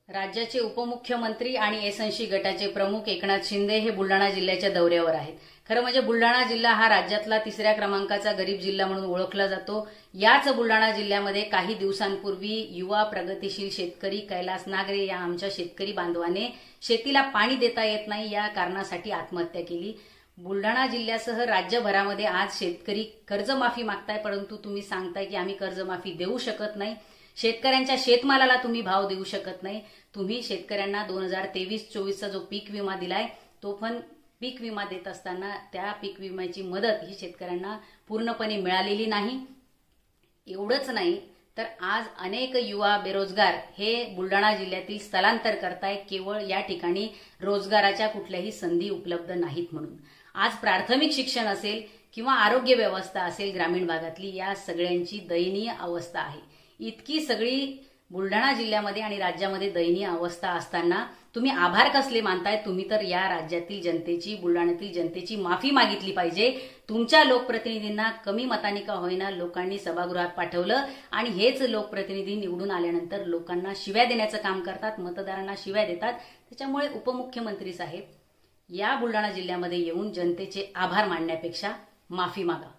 राज्याचे उपमुख्यमंत्री आणि एसएनसी गटाचे प्रमुख एकनाथ शिंदे हे बुलढाणा जिल्ह्याच्या दौऱ्यावर आहेत। खरं म्हणजे बुलढाणा जिल्हा हा राज्यातला 3ऱ्या क्रमांकाचा गरीब जिल्हा म्हणून ओळखला जातो। याच बुलढाणा जिल्ह्यामध्ये काही दिवसांपूर्वी युवा प्रगतिशील शेतकरी कैलास नागरे या आमच्या शेतकरी बांधवाने शेतीला पाणी देता येत नाही या कारणासाठी आत्महत्या केली। बुलढाणा जिल्ह्यासह राज्यभरामध्ये आज शेतकरी कर्जमाफी मागताय, परंतु तुम्ही सांगताय की आम्ही कर्जमाफी देऊ शकत नाही। शेतकऱ्यांच्या शेतमालाला तुम्ही भाव देऊ शकत नाही। तुम्ही शेतकऱ्यांना 2023-24चा जो पीक विमा दिलाय तो पण पीक विमा देत असताना त्या पीक विम्याची मदत ही शेतकऱ्यांना पूर्णपणे मिळालेली नाही। एवढंच नाही तर आज अनेक युवा बेरोजगार हे बुलढाणा जिल्ह्यातील स्थलांतर करताय, केवळ या ठिकाणी रोजगाराच्या कुठल्याही संधी उपलब्ध नाहीत म्हणून। आज प्राथमिक शिक्षण असेल किंवा आरोग्य व्यवस्था असेल ग्रामीण भागातली, या सगळ्यांची दयनीय अवस्था आहे। इतकी सगळी बुलढाणा जिल्ह्यामध्ये आणि राज्यामध्ये दयनीय अवस्था असताना तुम्ही आभार कसले मानताय? तुम्ही तर या राज्यातील जनतेची, बुलढाण्यातील जनतेची माफी मागितली पाहिजे। तुमच्या लोकप्रतिनिधींना कमी मतांनी का होईना लोकांनी सभागृहात पाठवलं आणि हेच लोकप्रतिनिधी निवडून आल्यानंतर लोकांना शिव्या देण्याचं काम करतात, मतदारांना शिव्या देतात। त्याच्यामुळे उपमुख्यमंत्री साहेब या बुलढाणा जिल्ह्यामध्ये येऊन जनतेचे आभार मानण्यापेक्षा माफी मागा।